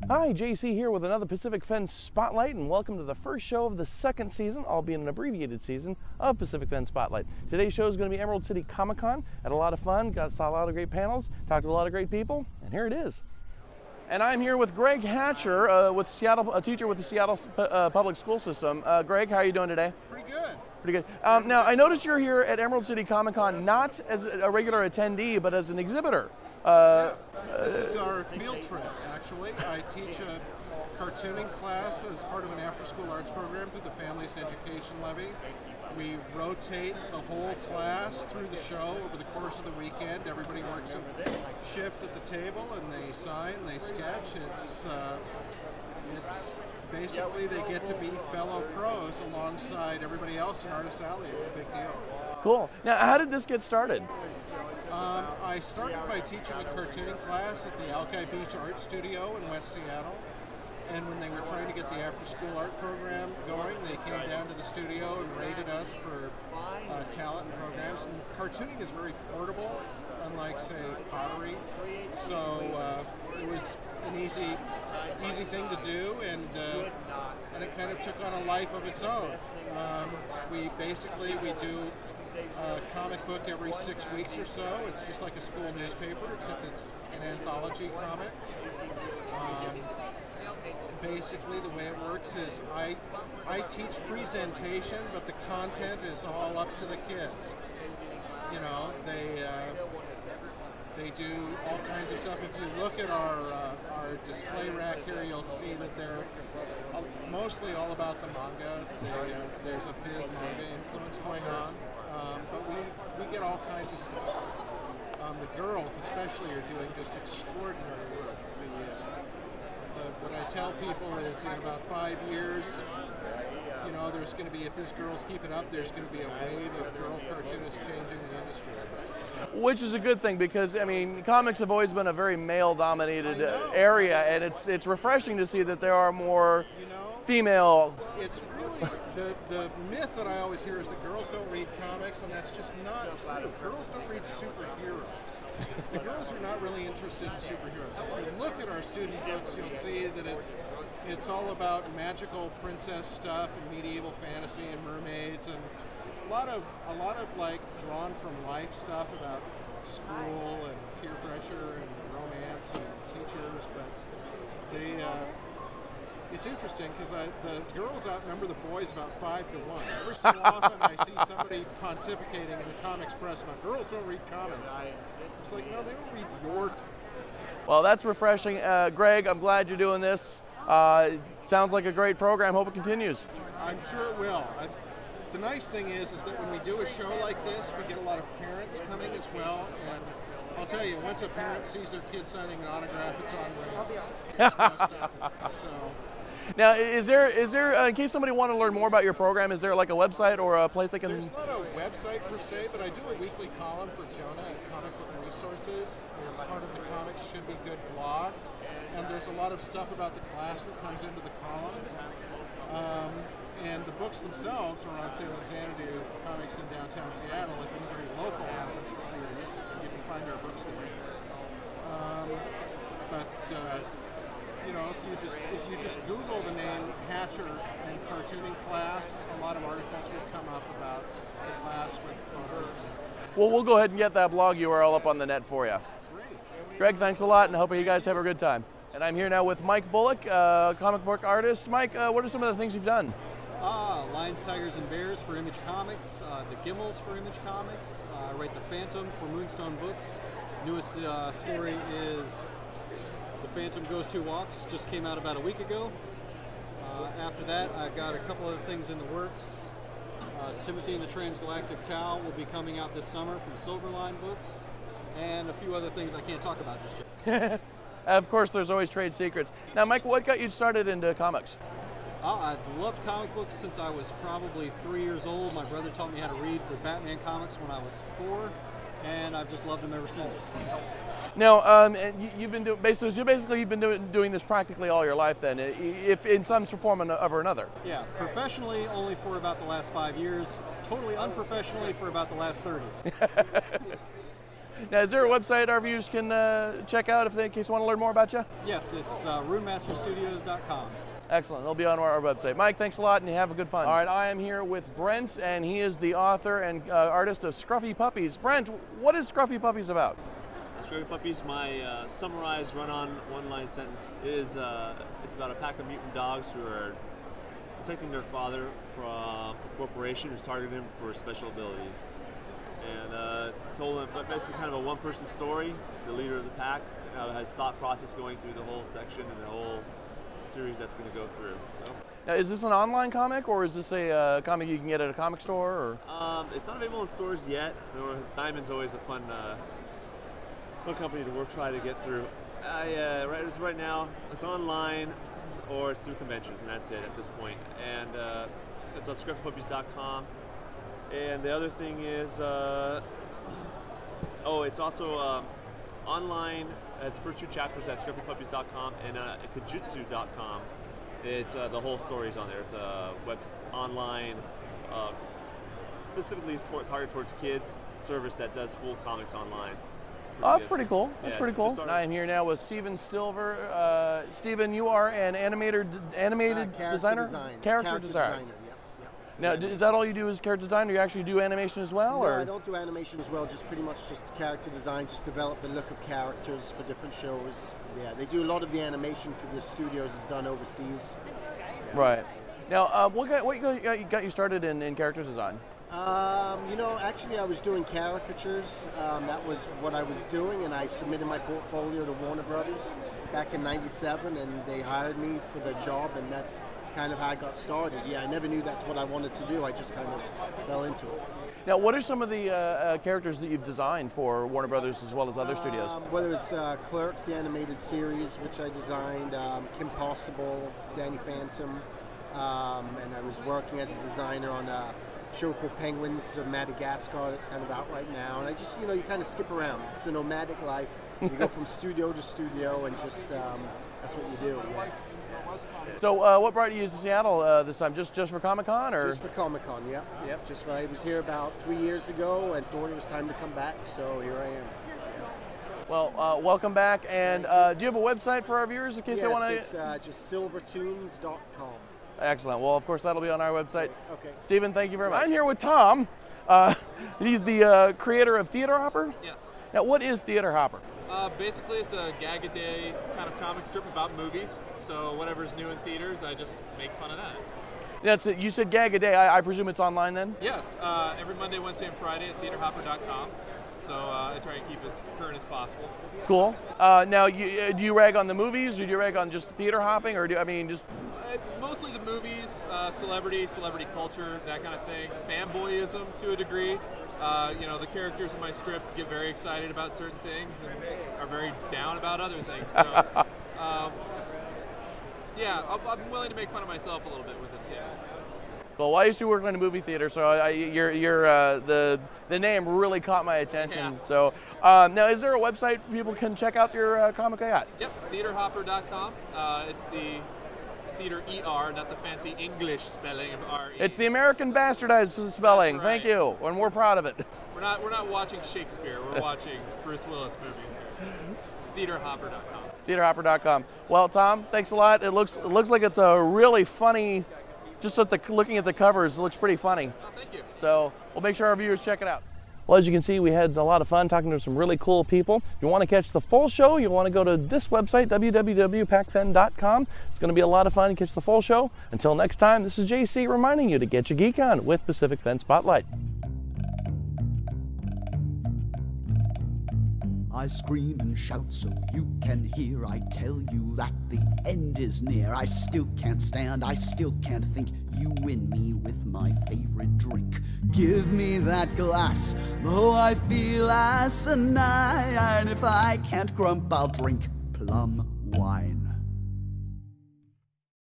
Hi, JC here with another Pacific Fence Spotlight, and welcome to the first show of the second season, albeit an abbreviated season, of Pacific Fence Spotlight. Today's show is going to be Emerald City ComiCon. Had a lot of fun, saw a lot of great panels, talked to a lot of great people, and here it is. And I'm here with Greg Hatcher, a teacher with the Seattle Public School System. Greg, how are you doing today? Pretty good. Pretty good. Now, I noticed you're here at Emerald City ComiCon not as a regular attendee, but as an exhibitor. This is our field trip, actually. I teach a cartooning class as part of an after-school arts program through the Families and Education Levy. We rotate the whole class through the show over the course of the weekend. Everybody works a shift at the table, and they sign, they sketch. It's basically they get to be fellow pros alongside everybody else in Artist Alley. It's a big deal. Cool. Now, how did this get started? I started by teaching a cartooning class at the Alki Beach Art Studio in West Seattle. And when they were trying to get the after-school art program going, they came down to the studio and rated us for talent and programs. And cartooning is very portable, unlike, say, pottery. So it was an easy thing to do, and it kind of took on a life of its own. We do a comic book every 6 weeks or so. It's just like a school newspaper, except it's an anthology comic. Basically, the way it works is I teach presentation, but the content is all up to the kids. You know, they do all kinds of stuff. If you look at our display rack here, you'll see that they're mostly all about the manga. There's a big manga influence going on, but we get all kinds of stuff. The girls especially are doing just extraordinary work. What I tell people is in about 5 years, you know, there's going to be, if these girls keep it up, there's going to be a wave of girl cartoonists changing the industry, I guess. Which is a good thing because, I mean, comics have always been a very male-dominated area, and it's refreshing to see that there are more female. It's really, the myth that I always hear is that girls don't read comics, and that's just not true. Girls don't read superheroes. The girls are not really interested in superheroes. If you look at our student books, you'll see that it's all about magical princess stuff and medieval fantasy and mermaids and a lot of like drawn from life stuff about school and peer pressure and romance and teachers, but it's interesting because the girls outnumber the boys about 5 to 1. Every so often I see somebody pontificating in the comics press about girls don't read comics. It's like, no, they don't read your. Well, that's refreshing. Greg, I'm glad you're doing this. Sounds like a great program. Hope it continues. I'm sure it will. The nice thing is that when we do a show like this, we get a lot of parents coming as well. And I'll tell you, once a parent sees their kid signing an autograph, it's on rails. So. Now, is there in case somebody want to learn more about your program, is there like a website or a place they can? There's not a website per se, but I do a weekly column for Jonah at Comic Book Resources. It's part of the Comics Should Be Good blog, and there's a lot of stuff about the class that comes into the column. And the books themselves are on sale at Xanadu Comics in downtown Seattle. If anybody local happens to see this, you can find our books there. You know, if you just Google the name Hatcher and cartooning class, a lot of articles will come up about the class with photos. Well, we'll go ahead and get that blog URL up on the net for you. Great. Greg, thanks a lot, and I hope you guys have a good time. And I'm here now with Mike Bullock, comic book artist. Mike, what are some of the things you've done? Lions, Tigers, and Bears for Image Comics, the Gimmels for Image Comics. I write the Phantom for Moonstone Books. Newest story is The Phantom Goes 2 Walks, just came out about a week ago. After that, I've got a couple other things in the works. Timothy and the Transgalactic Tau will be coming out this summer from Silverline Books, and a few other things I can't talk about just yet. Of course, there's always trade secrets. Now, Mike, what got you started into comics? I've loved comic books since I was probably 3 years old. My brother taught me how to read the Batman comics when I was 4, and I've just loved them ever since. Now, you've been doing you've been doing this practically all your life, then, if in some form or another. Yeah, professionally only for about the last 5 years. Totally unprofessionally for about the last 30. Now, is there a website our viewers can check out in case they want to learn more about you? Yes, it's runemasterstudios.com. Excellent. It'll be on our website. Mike, thanks a lot, and have a good fun. All right, I am here with Brent, and he is the author and artist of Scruffy Puppies. Brent, what is Scruffy Puppies about? Scruffy Puppies, my summarized run-on one-line sentence is it's about a pack of mutant dogs who are protecting their father from a corporation who's targeted him for special abilities. And it's told in basically kind of a one-person story. The leader of the pack has thought process going through the whole section and the whole series that's going to go through. So. Now, is this an online comic, or is this a comic you can get at a comic store? Or? It's not available in stores yet. Diamond's always a fun company to try to get through. Right now, it's online or it's through conventions, and that's it at this point. And it's on scruffypuppies.com. And the other thing is, it's also online. It's the first 2 chapters at scruffypuppies.com and kajutsu.com. It's the whole story's on there. It's a web online, specifically targeted towards kids service that does full comics online. That's pretty cool. That's pretty cool. And I am here now with Steven Silver. Steven, you are an animated designer? Character designer. Yep. Now, is that all you do is character design, or you actually do animation as well? No, or? I don't do animation as well, just pretty much just character design, just develop the look of characters for different shows. Yeah, they do a lot of the animation for the studios is done overseas. Yeah. Right. Now, what got you started in character design? Actually I was doing caricatures. That was what I was doing, and I submitted my portfolio to Warner Brothers back in '97, and they hired me for the job, and that's kind of how I got started. Yeah, I never knew that's what I wanted to do. I just kind of fell into it. Now, what are some of the characters that you've designed for Warner Brothers as well as other studios? Whether it's Clerks, the animated series, which I designed, Kim Possible, Danny Phantom, and I was working as a designer on a show called Penguins of Madagascar that's kind of out right now. And I just, you kind of skip around. It's a nomadic life. You go from studio to studio, and just that's what you do. Yeah. So, what brought you to Seattle this time? Just for ComiCon, or? Just for ComiCon, yep. I was here about 3 years ago and thought it was time to come back, so here I am. Yeah. Well, welcome back. And do you have a website for our viewers in case they want to? Yes, it's just silvertoons.com. Excellent. Well, of course, that'll be on our website. Okay. Steven, thank you very much. I'm here with Tom. He's the creator of Theater Hopper. Yes. Now, what is Theater Hopper? Basically, it's a gag-a-day kind of comic strip about movies. So whatever's new in theaters, I just make fun of that. That's it. You said gag a day. I presume it's online then? Yes. Every Monday, Wednesday, and Friday at theaterhopper.com. So I try and keep as current as possible. Cool. Now, do you rag on the movies, or do you rag on just theater hopping, or just? Mostly the movies, celebrity culture, that kind of thing. Fanboyism to a degree. The characters in my strip get very excited about certain things and are very down about other things. So, I'm willing to make fun of myself a little bit with it too. Well, I used to work in a movie theater, so the name really caught my attention. Yeah. So now, is there a website people can check out your comic at? Yep, theaterhopper.com. It's the theater ER, not the fancy English spelling of RE. It's the American bastardized spelling. That's right. Thank you, and we're proud of it. We're not watching Shakespeare. We're watching Bruce Willis movies here. Theaterhopper.com. Theaterhopper.com. Well, Tom, thanks a lot. It looks like it's a really funny. Just looking at the covers, it looks pretty funny. Oh, thank you. So we'll make sure our viewers check it out. Well, as you can see, we had a lot of fun talking to some really cool people. If you want to catch the full show, you'll want to go to this website, www.pacfen.com. It's going to be a lot of fun to catch the full show. Until next time, this is JC reminding you to get your geek on with Pacific Fen Spotlight. I scream and shout so you can hear. I tell you that the end is near. I still can't stand, I still can't think. You win me with my favorite drink. Give me that glass, though I feel asinine. If I can't grump, I'll drink plum wine.